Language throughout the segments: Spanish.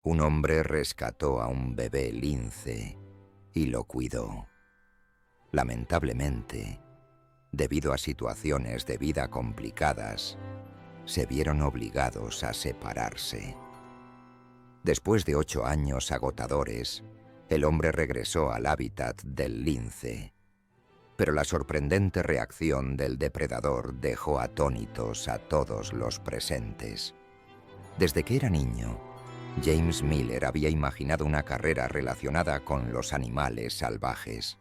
Un hombre rescató a un bebé lince y lo cuidó. Lamentablemente, debido a situaciones de vida complicadas, se vieron obligados a separarse. Después de 8 años agotadores, el hombre regresó al hábitat del lince, pero la sorprendente reacción del depredador dejó atónitos a todos los presentes. Desde que era niño, James Miller había imaginado una carrera relacionada con los animales salvajes.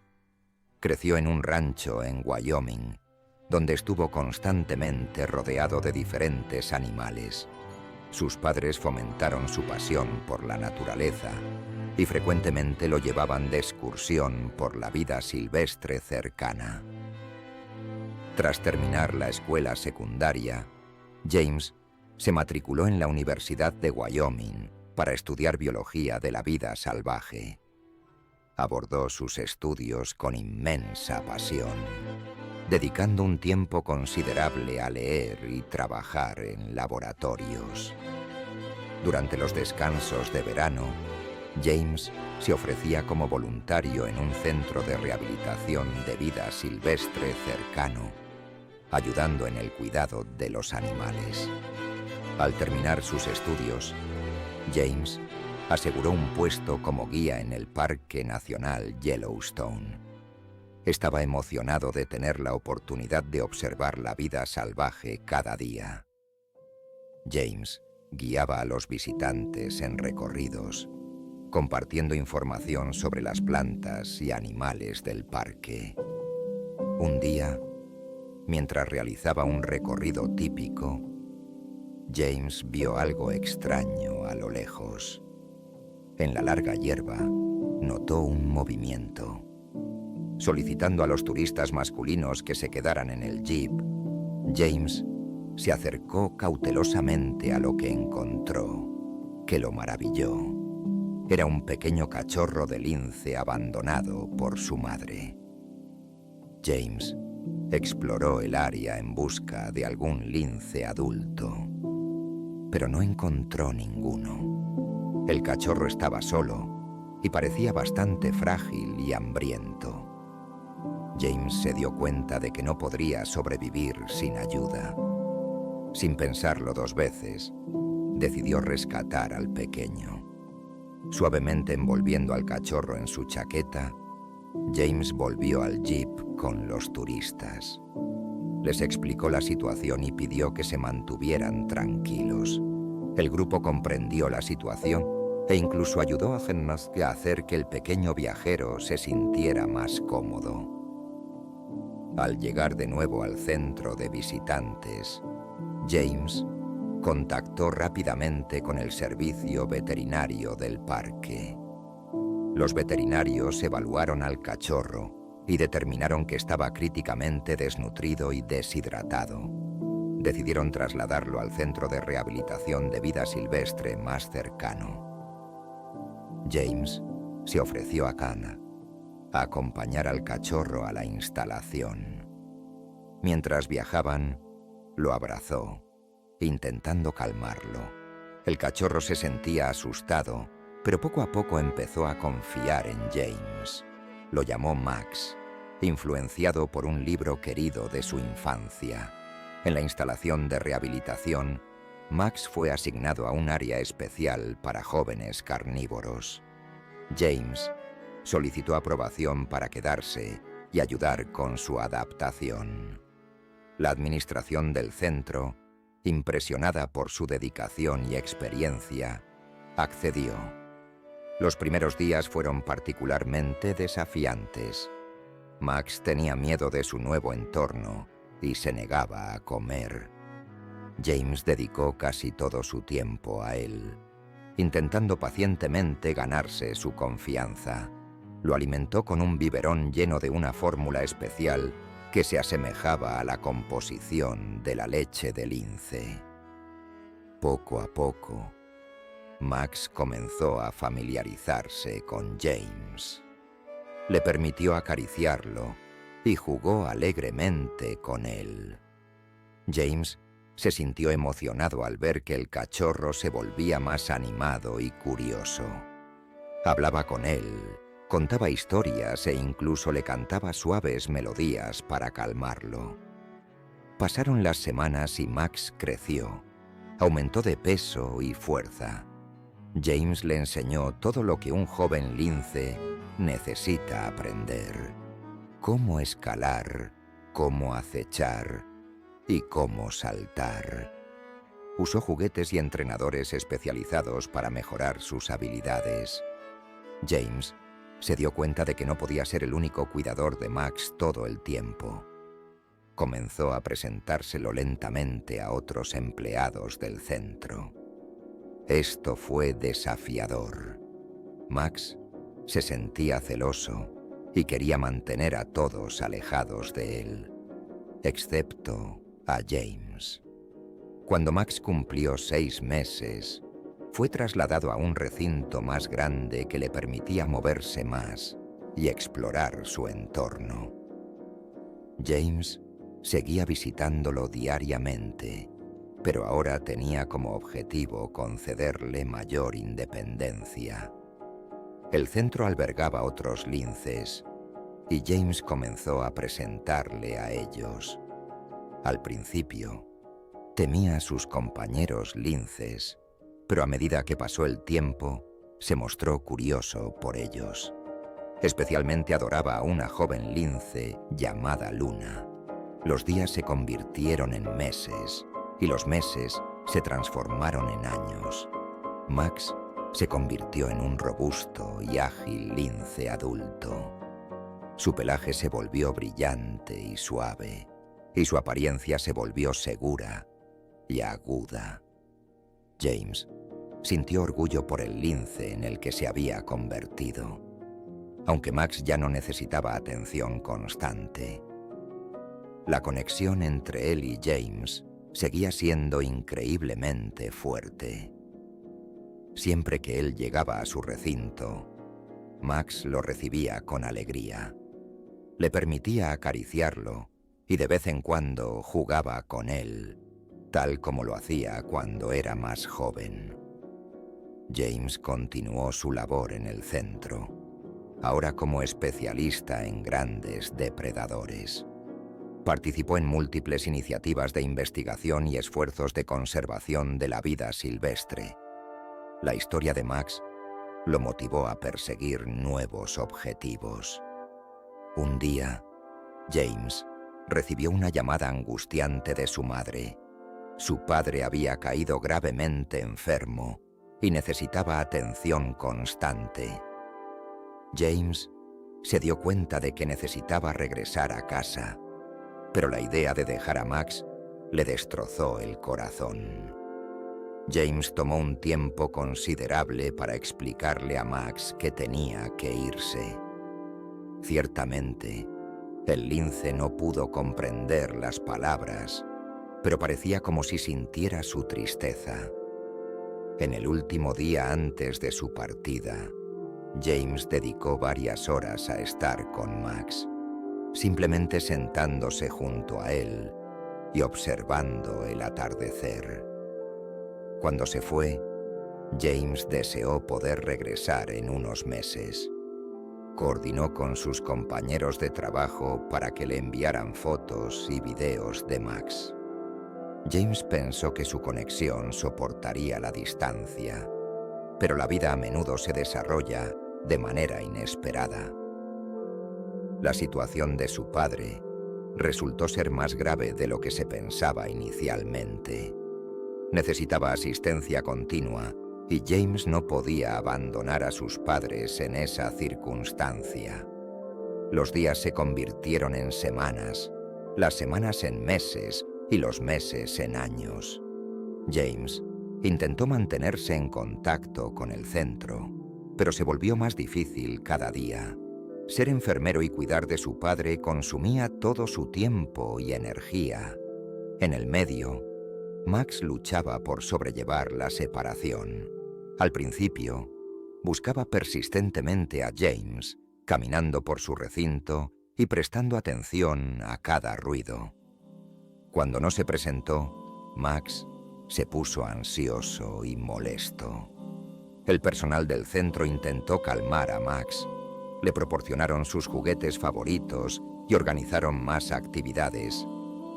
Creció en un rancho en Wyoming, donde estuvo constantemente rodeado de diferentes animales. Sus padres fomentaron su pasión por la naturaleza y frecuentemente lo llevaban de excursión por la vida silvestre cercana. Tras terminar la escuela secundaria, James se matriculó en la Universidad de Wyoming para estudiar biología de la vida salvaje. Abordó sus estudios con inmensa pasión, dedicando un tiempo considerable a leer y trabajar en laboratorios. Durante los descansos de verano, James se ofrecía como voluntario en un centro de rehabilitación de vida silvestre cercano, ayudando en el cuidado de los animales. Al terminar sus estudios, James aseguró un puesto como guía en el Parque Nacional Yellowstone. Estaba emocionado de tener la oportunidad de observar la vida salvaje cada día. James guiaba a los visitantes en recorridos, compartiendo información sobre las plantas y animales del parque. Un día, mientras realizaba un recorrido típico, James vio algo extraño a lo lejos. En la larga hierba, notó un movimiento. Solicitando a los turistas masculinos que se quedaran en el jeep, James se acercó cautelosamente a lo que encontró, que lo maravilló. Era un pequeño cachorro de lince abandonado por su madre. James exploró el área en busca de algún lince adulto, pero no encontró ninguno. El cachorro estaba solo y parecía bastante frágil y hambriento. James se dio cuenta de que no podría sobrevivir sin ayuda. Sin pensarlo 2 veces, decidió rescatar al pequeño. Suavemente envolviendo al cachorro en su chaqueta, James volvió al jeep con los turistas. Les explicó la situación y pidió que se mantuvieran tranquilos. El grupo comprendió la situación e incluso ayudó a hacer que el pequeño viajero se sintiera más cómodo. Al llegar de nuevo al centro de visitantes, James contactó rápidamente con el servicio veterinario del parque. Los veterinarios evaluaron al cachorro y determinaron que estaba críticamente desnutrido y deshidratado. Decidieron trasladarlo al centro de rehabilitación de vida silvestre más cercano. James se ofreció a Kana a acompañar al cachorro a la instalación. Mientras viajaban, lo abrazó, intentando calmarlo. El cachorro se sentía asustado, pero poco a poco empezó a confiar en James. Lo llamó Max, influenciado por un libro querido de su infancia. En la instalación de rehabilitación, Max fue asignado a un área especial para jóvenes carnívoros. James solicitó aprobación para quedarse y ayudar con su adaptación. La administración del centro, impresionada por su dedicación y experiencia, accedió. Los primeros días fueron particularmente desafiantes. Max tenía miedo de su nuevo entorno y se negaba a comer. James dedicó casi todo su tiempo a él, intentando pacientemente ganarse su confianza. Lo alimentó con un biberón lleno de una fórmula especial que se asemejaba a la composición de la leche de lince. Poco a poco, Max comenzó a familiarizarse con James. Le permitió acariciarlo y jugó alegremente con él. James se sintió emocionado al ver que el cachorro se volvía más animado y curioso. Hablaba con él, contaba historias e incluso le cantaba suaves melodías para calmarlo. Pasaron las semanas y Max creció. Aumentó de peso y fuerza. James le enseñó todo lo que un joven lince necesita aprender. Cómo escalar, cómo acechar y cómo saltar. Usó juguetes y entrenadores especializados para mejorar sus habilidades. James se dio cuenta de que no podía ser el único cuidador de Max todo el tiempo. Comenzó a presentárselo lentamente a otros empleados del centro. Esto fue desafiador. Max se sentía celoso y quería mantener a todos alejados de él, excepto a James. Cuando Max cumplió 6 meses, fue trasladado a un recinto más grande que le permitía moverse más y explorar su entorno. James seguía visitándolo diariamente, pero ahora tenía como objetivo concederle mayor independencia. El centro albergaba otros linces y James comenzó a presentarle a ellos. Al principio, temía a sus compañeros linces, pero a medida que pasó el tiempo, se mostró curioso por ellos. Especialmente adoraba a una joven lince llamada Luna. Los días se convirtieron en meses y los meses se transformaron en años. Max se convirtió en un robusto y ágil lince adulto. Su pelaje se volvió brillante y suave, y su apariencia se volvió segura y aguda. James sintió orgullo por el lince en el que se había convertido, aunque Max ya no necesitaba atención constante. La conexión entre él y James seguía siendo increíblemente fuerte. Siempre que él llegaba a su recinto, Max lo recibía con alegría. Le permitía acariciarlo y de vez en cuando jugaba con él, tal como lo hacía cuando era más joven. James continuó su labor en el centro, ahora como especialista en grandes depredadores. Participó en múltiples iniciativas de investigación y esfuerzos de conservación de la vida silvestre. La historia de Max lo motivó a perseguir nuevos objetivos. Un día, James recibió una llamada angustiante de su madre. Su padre había caído gravemente enfermo y necesitaba atención constante. James se dio cuenta de que necesitaba regresar a casa, pero la idea de dejar a Max le destrozó el corazón. James tomó un tiempo considerable para explicarle a Max que tenía que irse. Ciertamente, el lince no pudo comprender las palabras, pero parecía como si sintiera su tristeza. En el último día antes de su partida, James dedicó varias horas a estar con Max, simplemente sentándose junto a él y observando el atardecer. Cuando se fue, James deseó poder regresar en unos meses. Coordinó con sus compañeros de trabajo para que le enviaran fotos y videos de Max. James pensó que su conexión soportaría la distancia, pero la vida a menudo se desarrolla de manera inesperada. La situación de su padre resultó ser más grave de lo que se pensaba inicialmente. Necesitaba asistencia continua y James no podía abandonar a sus padres en esa circunstancia. Los días se convirtieron en semanas, las semanas en meses y los meses en años. James intentó mantenerse en contacto con el centro, pero se volvió más difícil cada día. Ser enfermero y cuidar de su padre consumía todo su tiempo y energía. En el medio, Max luchaba por sobrellevar la separación. Al principio, buscaba persistentemente a James, caminando por su recinto y prestando atención a cada ruido. Cuando no se presentó, Max se puso ansioso y molesto. El personal del centro intentó calmar a Max. Le proporcionaron sus juguetes favoritos y organizaron más actividades,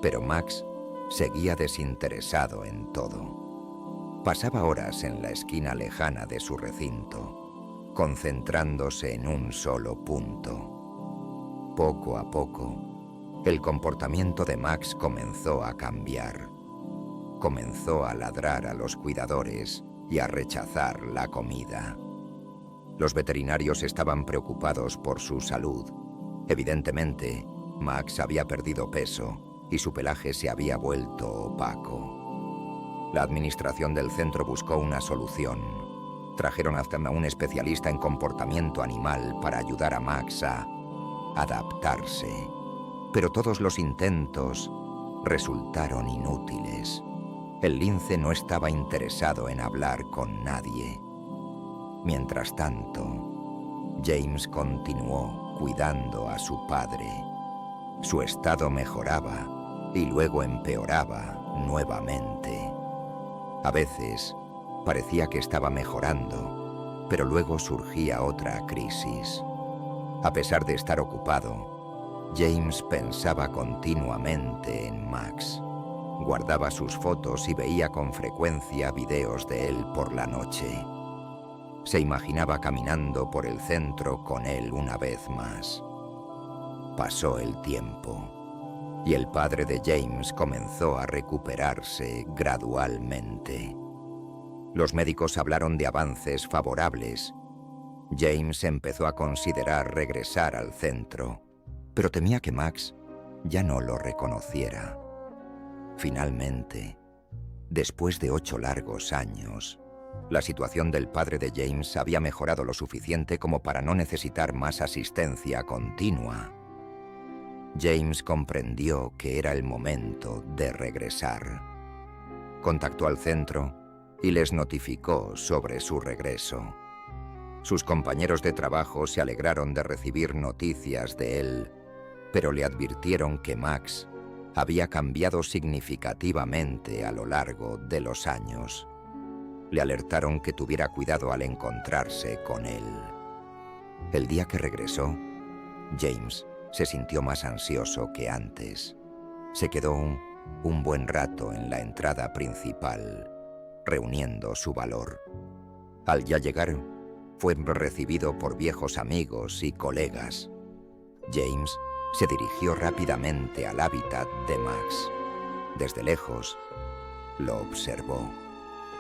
pero Max seguía desinteresado en todo. Pasaba horas en la esquina lejana de su recinto, concentrándose en un solo punto. Poco a poco, el comportamiento de Max comenzó a cambiar. Comenzó a ladrar a los cuidadores y a rechazar la comida. Los veterinarios estaban preocupados por su salud. Evidentemente, Max había perdido peso y su pelaje se había vuelto opaco. La administración del centro buscó una solución. Trajeron hasta un especialista en comportamiento animal para ayudar a Max a adaptarse. Pero todos los intentos resultaron inútiles. El lince no estaba interesado en hablar con nadie. Mientras tanto, James continuó cuidando a su padre. Su estado mejoraba y luego empeoraba nuevamente. A veces parecía que estaba mejorando, pero luego surgía otra crisis. A pesar de estar ocupado, James pensaba continuamente en Max. Guardaba sus fotos y veía con frecuencia videos de él por la noche. Se imaginaba caminando por el centro con él una vez más. Pasó el tiempo y el padre de James comenzó a recuperarse gradualmente. Los médicos hablaron de avances favorables. James empezó a considerar regresar al centro, pero temía que Max ya no lo reconociera. Finalmente, después de 8 largos años, la situación del padre de James había mejorado lo suficiente como para no necesitar más asistencia continua. James comprendió que era el momento de regresar. Contactó al centro y les notificó sobre su regreso. Sus compañeros de trabajo se alegraron de recibir noticias de él, pero le advirtieron que Max había cambiado significativamente a lo largo de los años. Le alertaron que tuviera cuidado al encontrarse con él. El día que regresó, James se sintió más ansioso que antes. Se quedó un buen rato en la entrada principal, reuniendo su valor. Al ya llegar, fue recibido por viejos amigos y colegas. James se dirigió rápidamente al hábitat de Max. Desde lejos, lo observó.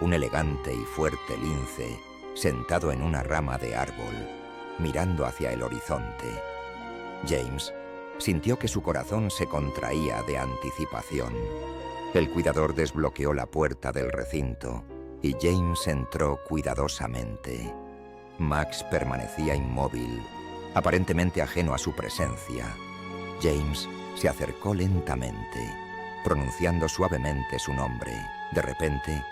Un elegante y fuerte lince sentado en una rama de árbol, mirando hacia el horizonte. James sintió que su corazón se contraía de anticipación. El cuidador desbloqueó la puerta del recinto y James entró cuidadosamente. Max permanecía inmóvil, aparentemente ajeno a su presencia. James se acercó lentamente, pronunciando suavemente su nombre. De repente,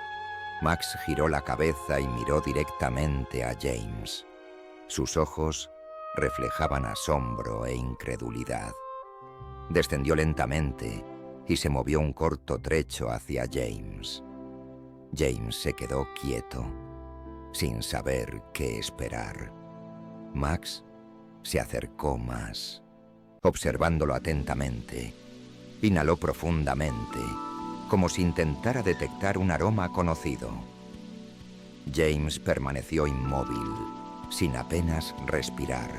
Max giró la cabeza y miró directamente a James. Sus ojos reflejaban asombro e incredulidad. Descendió lentamente y se movió un corto trecho hacia James. James se quedó quieto, sin saber qué esperar. Max se acercó más. Observándolo atentamente, inhaló profundamente, como si intentara detectar un aroma conocido. James permaneció inmóvil, sin apenas respirar,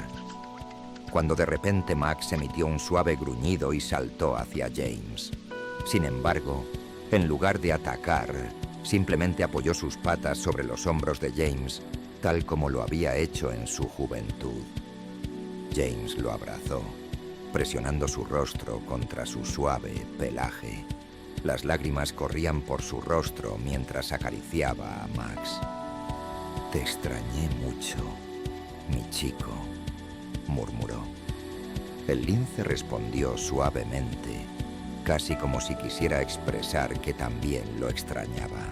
cuando de repente Max emitió un suave gruñido y saltó hacia James. Sin embargo, en lugar de atacar, simplemente apoyó sus patas sobre los hombros de James, tal como lo había hecho en su juventud. James lo abrazó, presionando su rostro contra su suave pelaje. Las lágrimas corrían por su rostro mientras acariciaba a Max. «Te extrañé mucho, mi chico», murmuró. El lince respondió suavemente, casi como si quisiera expresar que también lo extrañaba.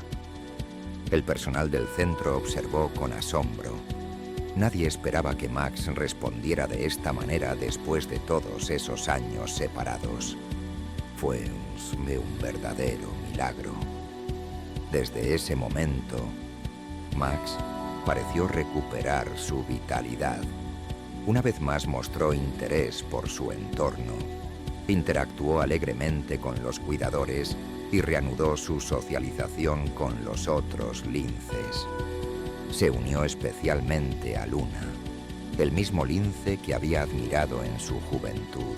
El personal del centro observó con asombro. Nadie esperaba que Max respondiera de esta manera después de todos esos años separados. Fue un verdadero milagro. Desde ese momento, Max pareció recuperar su vitalidad. Una vez más mostró interés por su entorno, interactuó alegremente con los cuidadores y reanudó su socialización con los otros linces. Se unió especialmente a Luna, el mismo lince que había admirado en su juventud.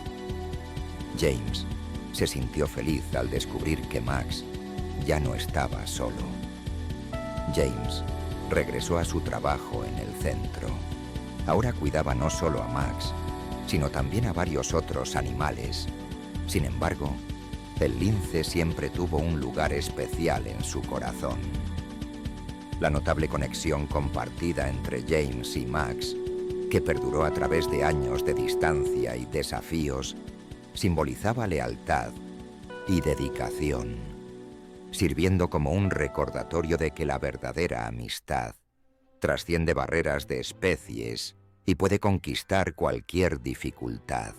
James se sintió feliz al descubrir que Max ya no estaba solo. James regresó a su trabajo en el centro. Ahora cuidaba no solo a Max, sino también a varios otros animales. Sin embargo, el lince siempre tuvo un lugar especial en su corazón. La notable conexión compartida entre James y Max, que perduró a través de años de distancia y desafíos, simbolizaba lealtad y dedicación, sirviendo como un recordatorio de que la verdadera amistad trasciende barreras de especies y puede conquistar cualquier dificultad.